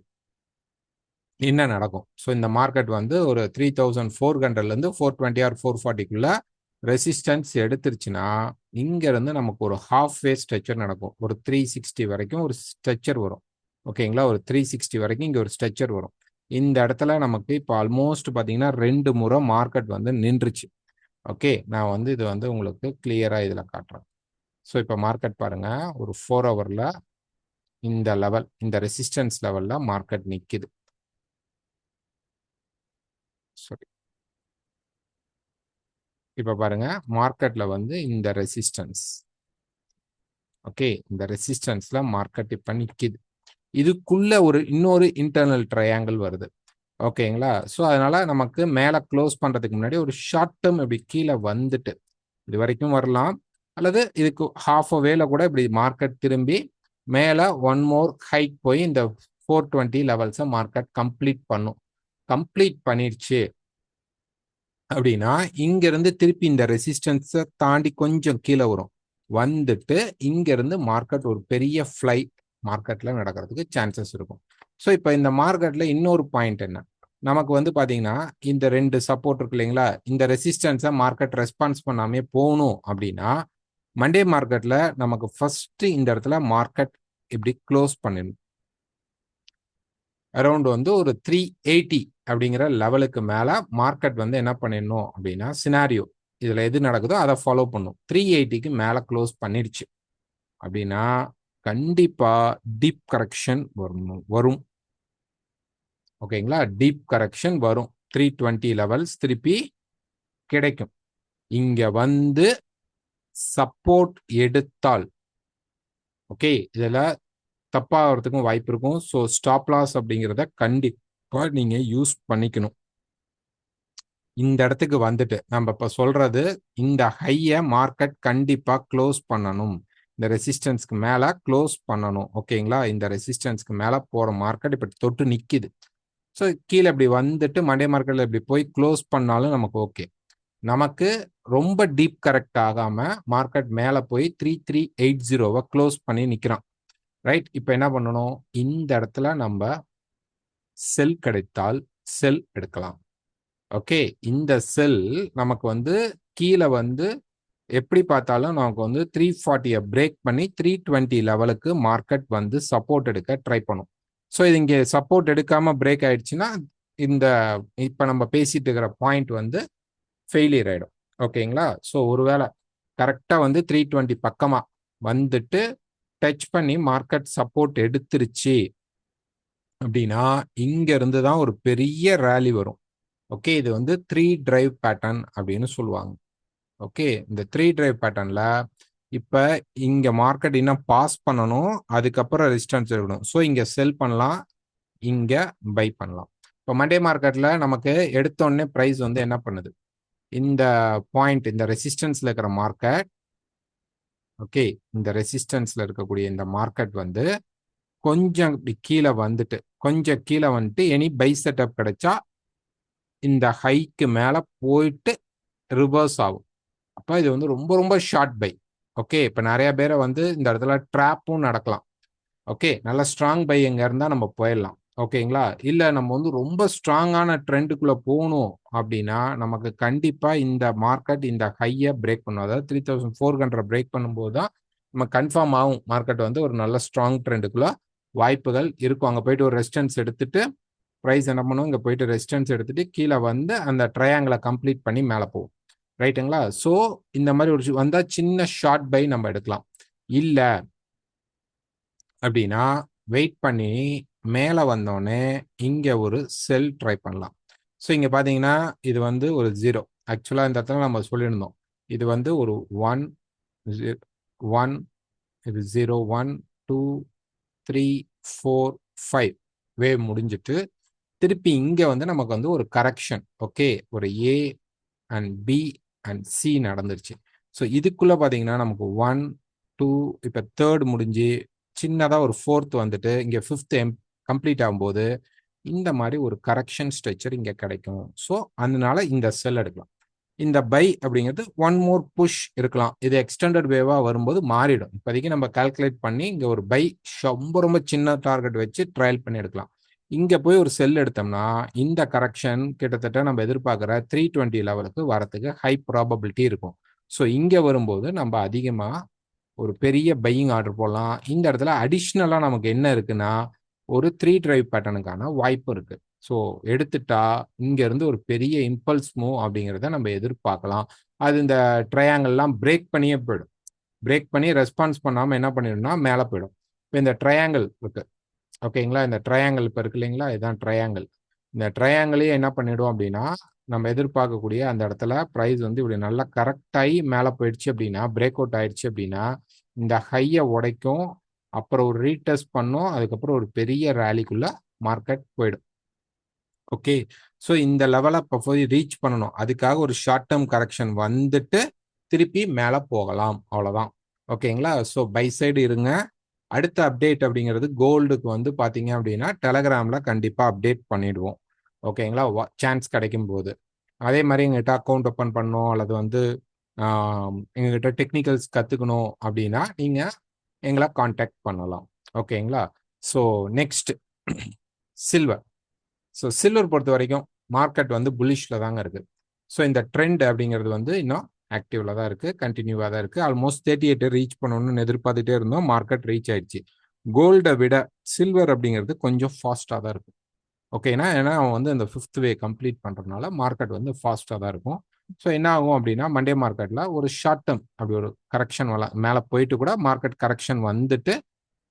என்ன நடக்கும்? ஸோ இந்த மார்க்கெட் வந்து ஒரு 3400லேருந்து 420 ஆர் 440க்குள்ள ரெசிஸ்டன்ஸ் எடுத்துருச்சுன்னா இங்கேருந்து நமக்கு ஒரு ஹாஃப் வே ஸ்ட்ரெச்சர் நடக்கும். ஒரு 360 வரைக்கும் ஒரு ஸ்ட்ரெச்சர் வரும். ஓகேங்களா? ஒரு 360 வரைக்கும் இங்கே ஒரு ஸ்ட்ரெச்சர் வரும். இந்த இடத்துல நமக்கு இப்போ ஆல்மோஸ்ட் பார்த்தீங்கன்னா 2 முறை மார்க்கெட் வந்து நின்றுச்சு. ஓகே, நான் வந்து இது வந்து உங்களுக்கு கிளியராக இதில் காட்டுறேன். ஸோ இப்போ மார்க்கெட் பாருங்க, ஒரு 4 ஹவரில் இந்த லெவல், இந்த ரெசிஸ்டன்ஸ் லெவலில் மார்க்கெட் நிற்குது. சரி, இப்போ பாருங்க மார்க்கெட்ல வந்து இந்த ரெசிஸ்டன்ஸ், ஓகே, இந்த ரெசிஸ்டன்ஸ்ல மார்க்கெட் இப்போ நிற்கிது. இதுக்குள்ள ஒரு இன்னொரு இன்டர்னல் ட்ரையாங்கிள் வருது. ஓகேங்களா? ஸோ அதனால நமக்கு மேலே க்ளோஸ் பண்ணுறதுக்கு முன்னாடி ஒரு ஷார்ட் டேர்ம் இப்படி கீழே வந்துட்டு இது வரைக்கும் வரலாம், அல்லது இதுக்கு ஹாஃப் அ வேல கூட இப்படி மார்க்கெட் திரும்பி மேலே ஒன் மோர் ஹைக் போய் இந்த 420 லெவல்ஸை மார்க்கெட் கம்ப்ளீட் பண்ணும். கம்ப்ளீட் பண்ணிடுச்சு அப்படின்னா இங்கிருந்து திருப்பி இந்த ரெசிஸ்டன்ஸை தாண்டி கொஞ்சம் கீழே வரும். வந்துட்டு இங்கிருந்து மார்க்கெட் ஒரு பெரிய ஃப்ளைட் மார்க்கெட்ல நடக்கிறதுக்கு சான்சஸ் இருக்கும். ஸோ இப்போ இந்த மார்க்கெட்ல இன்னொரு பாயிண்ட் என்ன, நமக்கு வந்து பார்த்தீங்கன்னா இந்த 2 சப்போர்ட் இருக்கு இல்லைங்களா, இந்த ரெசிஸ்டன்ஸை மார்க்கெட் ரெஸ்பான்ஸ் பண்ணாமே போகணும் அப்படின்னா மண்டே மார்க்கெட்ல நமக்கு ஃபர்ஸ்ட் இந்த இடத்துல மார்க்கெட் இப்படி க்ளோஸ் பண்ணிடணும். அரௌண்ட் வந்து ஒரு 380 அப்படிங்கிற லெவலுக்கு மேலே மார்க்கெட் வந்து என்ன பண்ணிடணும் அப்படின்னா சினாரியோ இதில் எது நடக்குதோ அதை ஃபாலோ பண்ணும். 380க்கு மேலே க்ளோஸ் பண்ணிடுச்சு அப்படின்னா கண்டிப்பாக டீப் கரெக்ஷன் வரும். ஓகேங்களா? டீப் கரெக்ஷன் வரும். 320 லெவல்ஸ் திருப்பி கிடைக்கும். இங்கே வந்து சப்போர்ட் எடுத்தால், ஓகே, இதில் தப்பாகிறதுக்கும் வாய்ப்பு இருக்கும். ஸோ ஸ்டாப் லாஸ் அப்படிங்கிறத கண்டிப்பாக நீங்கள் யூஸ் பண்ணிக்கணும். இந்த இடத்துக்கு வந்துட்டு நம்ம இப்போ சொல்றது இந்த ஹையை மார்க்கெட் கண்டிப்பாக க்ளோஸ் பண்ணணும். இந்த ரெசிஸ்டன்ஸ்க்கு மேலே க்ளோஸ் பண்ணணும். ஓகேங்களா? இந்த ரெசிஸ்டன்ஸ்க்கு மேலே போகிற மார்க்கெட் இப்போ தொட்டு நிற்கிது. ஸோ கீழே இப்படி வந்துட்டு மண்டே மார்க்கெட்டில் இப்படி போய் க்ளோஸ் பண்ணாலும் நமக்கு ஓகே. நமக்கு ரொம்ப டீப் கரெக்ட் ஆகாமல் மார்க்கெட் மேலே போய் 3380 க்ளோஸ் பண்ணி நிற்கிறான். ரைட், இப்போ என்ன பண்ணணும், இந்த இடத்துல நம்ம செல் கிடைத்தால் செல் எடுக்கலாம். ஓகே, இந்த செல் நமக்கு வந்து கீழே வந்து எப்படி பார்த்தாலும் நமக்கு வந்து 340 பிரேக் பண்ணி 320 லெவலுக்கு மார்க்கெட் வந்து சப்போர்ட் எடுக்க ட்ரை பண்ணும். ஸோ இது இங்கே சப்போர்ட் எடுக்காம பிரேக் ஆயிடுச்சுன்னா இந்த இப்போ நம்ம பேசிட்டு இருக்கிற பாயிண்ட் வந்து ஃபெயிலியர் ஆயிடும். ஓகேங்களா? ஸோ ஒருவேளை கரெக்டாக வந்து 320 பக்கமாக வந்துட்டு டச் பண்ணி மார்க்கெட் சப்போர்ட் எடுத்துருச்சு அப்படின்னா இங்க இருந்து தான் ஒரு பெரிய ரேலி வரும். ஓகே, இது வந்து 3 டிரைவ் பேட்டர்ன் அப்படின்னு சொல்லுவாங்க. ஓகே, இந்த 3 டிரைவ் பேட்டர்ன்ல இப்ப இங்க மார்க்கெட் இன்னும் பாஸ் பண்ணணும், அதுக்கப்புறம் ரெசிஸ்டன்ஸ் இருக்கணும். ஸோ இங்க செல் பண்ணலாம், இங்க பை பண்ணலாம். இப்போ மண்டே மார்க்கெட்ல நமக்கு எடுத்த உடனே பிரைஸ் வந்து என்ன பண்ணுது, இந்த பாயிண்ட், இந்த ரெசிஸ்டன்ஸ்ல இருக்கிற மார்க்கெட், ஓகே, இந்த ரெசிஸ்டன்ஸ்ல இருக்கக்கூடிய இந்த மார்க்கெட் வந்து கொஞ்சம் கீழே வந்துட்டு, கொஞ்சம் கீழே வந்துட்டு எனி பை செட்டப் கிடைச்சா இந்த ஹைக்கு மேல போயிட்டு ரிவர்ஸ் ஆகும். அப்ப இது வந்து ரொம்ப ரொம்ப ஷார்ட் பை. ஓகே, இப்ப நிறைய பேரை வந்து இந்த இடத்துல ட்ராப்பும் நடக்கலாம். ஓகே, நல்ல ஸ்ட்ராங் பை எங்க இருந்தா நம்ம போயிடலாம். ஓகேங்களா, இல்ல நம்ம வந்து ரொம்ப ஸ்ட்ராங்கான ட்ரெண்டுக்குள்ள போகணும் அப்படின்னா நமக்கு கண்டிப்பா இந்த மார்க்கெட் இந்த ஹையை பிரேக் பண்ணும். அதாவது 3400 பிரேக் பண்ணும்போது தான் நம்ம கன்ஃபார்ம் ஆகும் மார்க்கெட் வந்து ஒரு நல்ல ஸ்ட்ராங் ட்ரெண்டுக்குள்ள வாய்ப்புகள் இருக்கும். அங்க போயிட்டு ஒரு ரெசிஸ்டன்ஸ் எடுத்துட்டு ப்ரைஸ் என்ன பண்ணும், இங்க போயிட்டு ரெசிஸ்டன்ஸ் எடுத்துட்டு கீழே வந்து அந்த ட்ரையாங்கிளை கம்ப்ளீட் பண்ணி மேலே போகும். ரைட்டுங்களா? ஸோ இந்த மாதிரி ஒரு வந்தா சின்ன ஷார்ட் பை நம்ம எடுக்கலாம். இல்ல அப்படின்னா வெயிட் பண்ணி மேலே வந்தோடனே இங்க ஒரு செல் ட்ரை பண்ணலாம். ஸோ இங்க பாத்தீங்கன்னா இது வந்து ஒரு 0. ஆக்சுவலா இந்த இடத்துல நம்ம சொல்லியிருந்தோம் இது வந்து ஒரு 1 1, இது 0 1 2 3 4 5 வேவ் முடிஞ்சிட்டு திருப்பி இங்க வந்து நமக்கு வந்து ஒரு கரெக்ஷன். ஓகே, ஒரு A and B and C நடந்துருச்சு. ஸோ இதுக்குள்ள பாத்தீங்கன்னா நமக்கு 1 2 இப்ப தேர்ட் முடிஞ்சு சின்னதா ஒரு ஃபோர்த் வந்துட்டு இங்க ஃபிஃப்த் கம்ப்ளீட் ஆகும்போது இந்த மாதிரி ஒரு கரெக்ஷன் ஸ்ட்ரக்சர் இங்க கிடைக்கும். ஸோ அதனால இந்த செல் எடுக்கலாம். இந்த பை அப்படிங்கிறது ஒன் மோர் புஷ் இருக்கலாம். இது எக்ஸ்டெண்டட் வேவா வரும்போது மாறிடும். இப்போதைக்கு நம்ம கால்குலேட் பண்ணி இங்க ஒரு பை ரொம்ப ரொம்ப சின்ன டார்கெட் வச்சு ட்ரையல் பண்ணி எடுக்கலாம். இங்க போய் ஒரு செல் எடுத்தோம்னா இந்த கரெக்ஷன் கிட்டத்தட்ட நம்ம எதிர்பார்க்குற 320 லெவலுக்கு வரத்துக்கு ஹை ப்ராபபிலிட்டி இருக்கும். ஸோ இங்க வரும்போது நம்ம அதிகமா ஒரு பெரிய பையிங் ஆர்டர் போடலாம். இந்த இடத்துல அடிஷ்னலா நமக்கு என்ன இருக்குன்னா ஒரு 3 டிரைவ் பேட்டர்னுக்கான வாய்ப்பு இருக்கு. ஸோ எடுத்துட்டா இங்க இருந்து ஒரு பெரிய இம்பல்ஸ் மூவ் அப்படிங்கிறத நம்ம எதிர்பார்க்கலாம். அது இந்த ட்ரையாங்கிள்லாம் பிரேக் பண்ணியே போயிடும். பிரேக் பண்ணி ரெஸ்பான்ஸ் பண்ணாம என்ன பண்ணிடும்னா மேலே போயிடும். இப்போ இந்த ட்ரையாங்கிள் இருக்கு. ஓகேங்களா, இந்த ட்ரையாங்கிள் இப்போ இருக்கு இல்லைங்களா, இதுதான் ட்ரையாங்கிள். இந்த ட்ரையாங்கிளையே என்ன பண்ணிடும் அப்படின்னா நம்ம எதிர்பார்க்கக்கூடிய அந்த இடத்துல ப்ரைஸ் வந்து இப்படி நல்லா கரெக்டாகி மேலே போயிடுச்சு அப்படின்னா, பிரேக் அவுட் ஆயிடுச்சு அப்படின்னா இந்த ஹையை உடைக்கும், அப்புறம் ஒரு ரீடெஸ்ட் பண்ணும், அதுக்கப்புறம் ஒரு பெரிய ரேலிக்குள்ள மார்க்கெட் போயிடும். ஓகே, ஸோ இந்த லெவலை இப்போ போய் ரீச் பண்ணணும். அதுக்காக ஒரு ஷார்ட் டேர்ம் கரெக்ஷன் வந்துட்டு திருப்பி மேலே போகலாம், அவ்வளோதான். ஓகேங்களா, ஸோ பை சைடு இருங்க. அடுத்த அப்டேட் அப்படிங்கிறது கோல்டுக்கு வந்து பார்த்தீங்க அப்படின்னா டெலகிராமில் கண்டிப்பாக அப்டேட் பண்ணிடுவோம். ஓகேங்களா, சான்ஸ் கிடைக்கும் போது. அதே மாதிரி எங்ககிட்ட அக்கௌண்ட் ஓப்பன் பண்ணணும் அல்லது வந்து எங்ககிட்ட டெக்னிக்கல்ஸ் கற்றுக்கணும் அப்படின்னா நீங்கள் எங்களை காண்டாக்ட் பண்ணலாம். ஓகேங்களா, so next silver. So silver பொறுத்த வரைக்கும் மார்க்கெட் வந்து புல்லிஷில் தாங்க இருக்குது. ஸோ இந்த ட்ரெண்ட் அப்படிங்கிறது வந்து இன்னும் ஆக்டிவ்ல தான் இருக்குது, கண்டினியூவாக தான் இருக்குது. ஆல்மோஸ்ட் 38 ரீச் பண்ணணும்னு எதிர்பார்த்துட்டே இருந்தோம், மார்க்கெட் ரீச் ஆயிடுச்சு. கோல்டை விட சில்வர் அப்படிங்கிறது கொஞ்சம் ஃபாஸ்ட்டாக தான் இருக்கும். ஓகேனா, ஏன்னா அவன் வந்து அந்த ஃபிஃப்த் வே கம்ப்ளீட் பண்ணுறதுனால மார்க்கெட் வந்து ஃபாஸ்ட்டாக தான் இருக்கும். ஸோ என்ன ஆகும் அப்படின்னா மண்டே மார்க்கெட்டில் ஒரு ஷார்ட் டேர்ம் அப்படி ஒரு கரெக்ஷன் மேலே போயிட்டு கூட மார்க்கெட் கரெக்ஷன் வந்துட்டு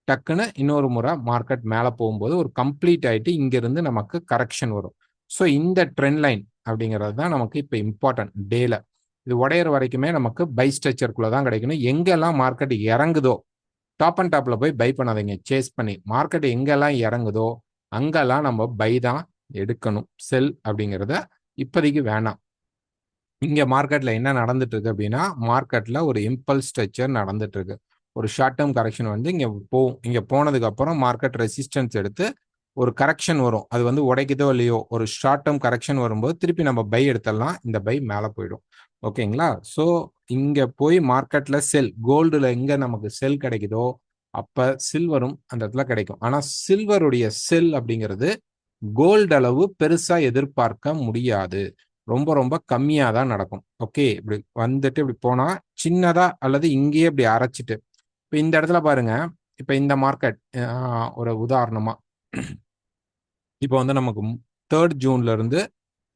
டக்குன்னு இன்னொரு முறை மார்க்கெட் மேலே போகும்போது ஒரு கம்ப்ளீட் ஆகிட்டு இங்கிருந்து நமக்கு கரெக்ஷன் வரும். ஸோ இந்த ட்ரெண்ட் லைன் அப்படிங்கிறது தான் நமக்கு இப்போ இம்பார்ட்டன்ட் டேல. இது உடையிற வரைக்குமே நமக்கு பை ஸ்ட்ரக்சருக்குள்ள தான் கிடைக்கணும். எங்கெல்லாம் மார்க்கெட் இறங்குதோ டாப் அண்ட் டாப்ல போய் பை பண்ணாதீங்க, சேஸ் பண்ணி. மார்க்கெட் எங்கெல்லாம் இறங்குதோ அங்கெல்லாம் நம்ம பை தான் எடுக்கணும். செல் அப்படிங்கிறத இப்போதைக்கு வேணாம். இங்க மார்க்கெட்ல என்ன நடந்துட்டு இருக்கு அப்படின்னா மார்க்கெட்ல ஒரு இம்பல்ஸ் ஸ்ட்ரக்சர் நடந்துட்டு இருக்கு. ஒரு ஷார்ட் டேர்ம் கரெக்ஷன் வந்து இங்க போகும். இங்க போனதுக்கு அப்புறம் மார்க்கெட் ரெசிஸ்டன்ஸ் எடுத்து ஒரு கரெக்ஷன் வரும். அது வந்து உடைக்குதோ இல்லையோ ஒரு ஷார்ட் டேர்ம் கரெக்ஷன் வரும்போது திருப்பி நம்ம பை எடுத்துடலாம். இந்த பை மேலே போயிடும். ஓகேங்களா, ஸோ இங்க போய் மார்க்கெட்ல செல், கோல்டுல எங்க நமக்கு செல் கிடைக்குதோ அப்ப சில்வரும் அந்த இடத்துல கிடைக்கும். ஆனா சில்வருடைய செல் அப்படிங்கிறது கோல்டு அளவு பெருசா எதிர்பார்க்க முடியாது. ரொம்ப ரொம்ப கம்மியாக தான் நடக்கும். ஓகே, இப்படி வந்துட்டு இப்படி போனா சின்னதா அல்லது இங்கேயே இப்படி அரைச்சிட்டு இப்போ இந்த இடத்துல பாருங்க. இப்போ இந்த மார்க்கெட் ஒரு உதாரணமா இப்போ வந்து நமக்கு 3rd ஜூன்ல இருந்து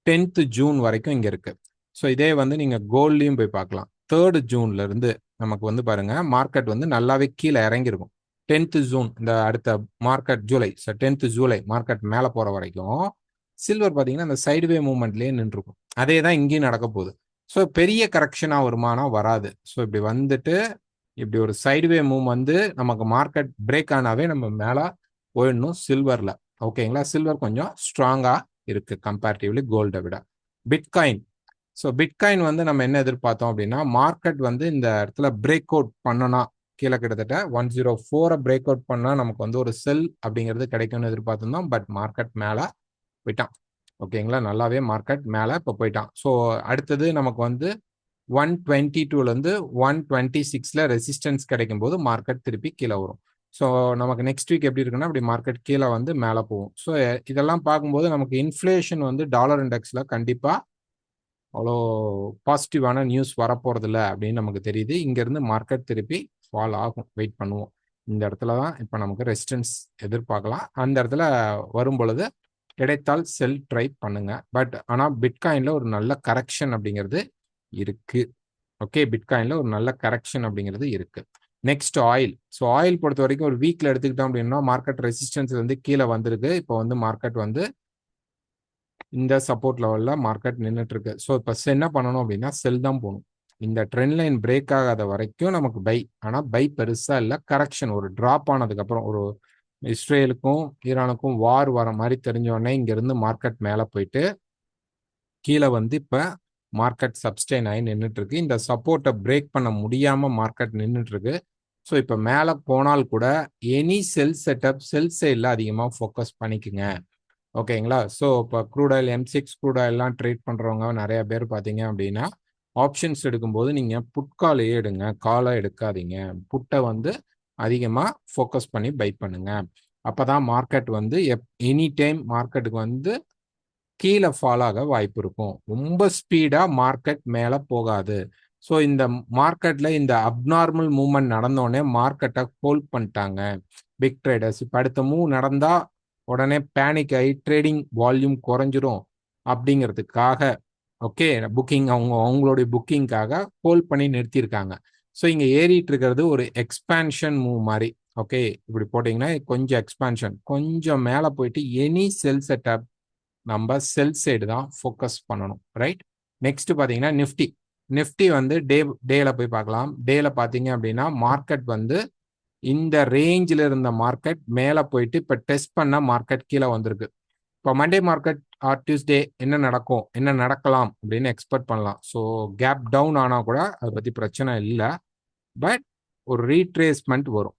10th ஜூன் வரைக்கும் இங்க இருக்கு. ஸோ இதே வந்து நீங்க கோல்ட்லயும் போய் பார்க்கலாம். 3rd ஜூன்ல இருந்து நமக்கு வந்து பாருங்க மார்க்கெட் வந்து நல்லாவே கீழே இறங்கியிருக்கும். 10th ஜூன் இந்த அடுத்த market July 10th July market மேலே போகிற வரைக்கும் சில்வர் பார்த்தீங்கன்னா அந்த சைடுவே மூவ்மெண்ட்லேயே நின்றுருக்கும். அதே தான் இங்கேயும் நடக்க போகுது. ஸோ பெரிய கரெக்ஷனாக வருமானம் வராது. ஸோ இப்படி வந்துட்டு இப்படி ஒரு சைடுவே மூவ் வந்து நமக்கு மார்க்கெட் பிரேக் ஆனாவே நம்ம மேலே போயிடணும் சில்வரில். ஓகேங்களா? சில்வர் கொஞ்சம் ஸ்ட்ராங்காக இருக்கு கம்பேரிட்டிவ்லி கோல்டை விட. பிட்காயின், ஸோ பிட்காயின் வந்து நம்ம என்ன எதிர்பார்த்தோம் அப்படின்னா மார்க்கெட் வந்து இந்த இடத்துல பிரேக் அவுட் பண்ணனா கீழே கிட்டத்தட்ட 104 பிரேக் அவுட் பண்ணால் நமக்கு வந்து ஒரு செல் அப்படிங்கிறது கிடைக்கும்னு எதிர்பார்த்துருந்தோம். பட் மார்க்கெட் மேலே போயிட்டான். ஓகேங்களா? நல்லாவே மார்க்கெட் மேலே இப்போ போயிட்டான். ஸோ அடுத்தது நமக்கு வந்து 122லேருந்து 126ல் ரெசிஸ்டன்ஸ் கிடைக்கும் போது மார்க்கெட் திருப்பி கீழே வரும். ஸோ நமக்கு நெக்ஸ்ட் வீக் எப்படி இருக்குன்னா அப்படி மார்க்கெட் கீழே வந்து மேலே போகும். ஸோ இதெல்லாம் பார்க்கும்போது நமக்கு இன்ஃப்ளேஷன் வந்து டாலர் இண்டெக்ஸில் கண்டிப்பாக அவ்வளோ பாசிட்டிவான நியூஸ் வரப்போகிறதில்ல அப்படின்னு நமக்கு தெரியுது. இங்கேருந்து மார்க்கெட் திருப்பி ஃபால் ஆகும். வெயிட் பண்ணுவோம். இந்த இடத்துல தான் இப்போ நமக்கு ரெசிஸ்டன்ஸ் எதிர்பார்க்கலாம். அந்த இடத்துல வரும் பொழுது கிடைத்தால் செல் ட்ரை பண்ணுங்க. பட் ஆனால் பிட்காயினில் ஒரு நல்ல கரெக்ஷன் அப்படிங்கிறது இருக்கு. ஓகே, பிட்காயினில் ஒரு நல்ல கரெக்ஷன் அப்படிங்கிறது இருக்கு. Next oil. ஸோ ஆயில் பொறுத்த வரைக்கும் ஒரு வீக்கில் எடுத்துக்கிட்டோம் அப்படின்னா மார்க்கெட் ரெசிஸ்டன்ஸ்லேருந்து கீழே வந்திருக்கு. இப்போ வந்து மார்க்கெட் வந்து இந்த சப்போர்ட் லெவலில் மார்க்கெட் நின்றுட்டு இருக்கு. ஸோ இப்போ என்ன பண்ணணும் அப்படின்னா செல் தான் போகணும். இந்த ட்ரெண்ட் லைன் பிரேக் ஆகாத வரைக்கும் நமக்கு பை. ஆனால் பை பெருசாக இல்லை. கரெக்ஷன் ஒரு ட்ராப் ஆனதுக்கப்புறம் ஒரு இஸ்ரேலுக்கும் ஈரானுக்கும் வார் வர மாதிரி தெரிஞ்சோடனே இங்கேருந்து மார்க்கெட் மேலே போயிட்டு கீழே வந்து இப்போ மார்க்கெட் சப்ஸ்டெயின் ஆகி நின்றுட்டு இருக்கு. இந்த சப்போர்ட்டை பிரேக் பண்ண முடியாமல் மார்க்கெட் நின்றுட்டு இருக்கு. ஸோ இப்போ மேலே போனால் கூட எனி செல் செட்டப் செல் சைடில் அதிகமாக ஃபோக்கஸ் பண்ணிக்கோங்க. ஓகேங்களா? ஸோ இப்போ க்ரூட் ஆயில் M6 க்ரூட் ஆயிலெலாம் ட்ரேட் பண்ணுறவங்க நிறைய பேர் பார்த்தீங்க அப்படின்னா ஆப்ஷன்ஸ் எடுக்கும்போது நீங்கள் புட்காலையே எடுங்க, காலை எடுக்காதீங்க. புட்டை வந்து அதிகமாக ஃபோக்கஸ் பண்ணி பை பண்ணுங்க. அப்போ தான் மார்க்கெட் வந்து எனி டைம் மார்க்கெட்டுக்கு வந்து கீழே ஃபால் ஆக வாய்ப்பு இருக்கும். ரொம்ப ஸ்பீடாக மார்க்கெட் மேலே போகாது. ஸோ இந்த மார்க்கெட்டில் இந்த அப்நார்மல் மூவ்மெண்ட் நடந்தோடனே மார்க்கெட்டை ஹோல்ட் பண்ணிட்டாங்க பிக் ட்ரேடர்ஸ். இப்போ அடுத்த மூவ் நடந்தால் உடனே பேனிக் ஆகி ட்ரேடிங் வால்யூம் குறைஞ்சிரும் அப்படிங்கிறதுக்காக ஓகே புக்கிங் அவங்களுடைய புக்கிங்காக ஹோல்ட் பண்ணி நிறுத்தியிருக்காங்க. ஸோ இங்கே ஏறிட்டு இருக்கிறது ஒரு எக்ஸ்பேன்ஷன் மூவ் மாதிரி. ஓகே, இப்படி போட்டிங்கன்னா கொஞ்சம் எக்ஸ்பேன்ஷன் கொஞ்சம் மேலே போயிட்டு எனி செல் செட்டப் நம்ம செல் சைடு தான் ஃபோக்கஸ் பண்ணணும். ரைட். நெக்ஸ்ட் பார்த்தீங்கன்னா நிஃப்டி வந்து டேல போய் பார்க்கலாம். டேல பார்த்தீங்க அப்படின்னா மார்க்கெட் வந்து இந்த ரேஞ்சில் இருந்த மார்க்கெட் மேலே போயிட்டு இப்போ டெஸ்ட் பண்ண மார்க்கெட் கீழே வந்திருக்கு. இப்போ மண்டே மார்க்கெட் ஆர் டியூஸ்டே என்ன நடக்கும், என்ன நடக்கலாம் அப்படின்னு எக்ஸ்பெக்ட் பண்ணலாம். ஸோ கேப் டவுன் ஆனால் கூட அதை பற்றி பிரச்சனை இல்லை. பட் ஒரு ரீட்ரேஸ்மெண்ட் வரும்.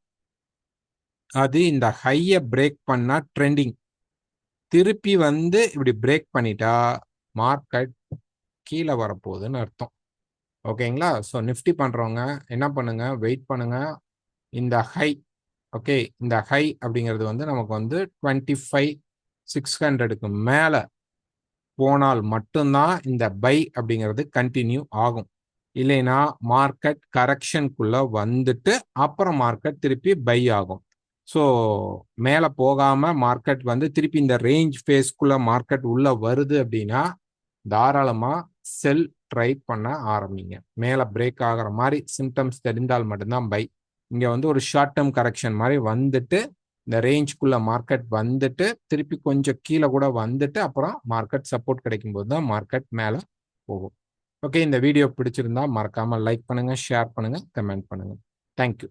அது இந்த ஹையை பிரேக் பண்ணால் ட்ரெண்டிங் திருப்பி வந்து இப்படி பிரேக் பண்ணிட்டா மார்க்கெட் கீழே வரப்போகுதுன்னு அர்த்தம். ஓகேங்களா? ஸோ நிஃப்டி பண்ணுறவங்க என்ன பண்ணுங்க, வெயிட் பண்ணுங்க. இந்த ஹை ஓகே, இந்த ஹை அப்படிங்கிறது வந்து நமக்கு வந்து 25,600க்கு மேலே போனால் மட்டும்தான் இந்த பை அப்படிங்கிறது கண்டினியூ ஆகும். இல்லைன்னா மார்க்கெட் கரெக்ஷனுக்குள்ள வந்துட்டு அப்புறம் மார்க்கெட் திருப்பி பை ஆகும். ஸோ மேலே போகாமல் மார்க்கெட் வந்து திருப்பி இந்த ரேஞ்ச் ஃபேஸ்க்குள்ள மார்க்கெட் உள்ள வருது அப்படின்னா தாராளமாக செல் ட்ரை பண்ண ஆரம்பிங்க. மேலே பிரேக் ஆகிற மாதிரி சிம்டம்ஸ் தெரிந்தால் மட்டும்தான் பை. இங்கே வந்து ஒரு ஷார்ட் டேர்ம் கரெக்ஷன் மாதிரி வந்துட்டு இந்த ரேஞ்சுக்குள்ள மார்க்கெட் வந்துட்டு திருப்பி கொஞ்சம் கீழே கூட வந்துட்டு அப்புறம் மார்க்கெட் சப்போர்ட் கிடைக்கும் போது தான் மார்க்கெட் மேலே போகும். ஓகே, இந்த வீடியோ பிடிச்சிருந்தா மறக்காமல் லைக் பண்ணுங்கள், ஷேர் பண்ணுங்கள், கமெண்ட் பண்ணுங்கள். தேங்க்யூ.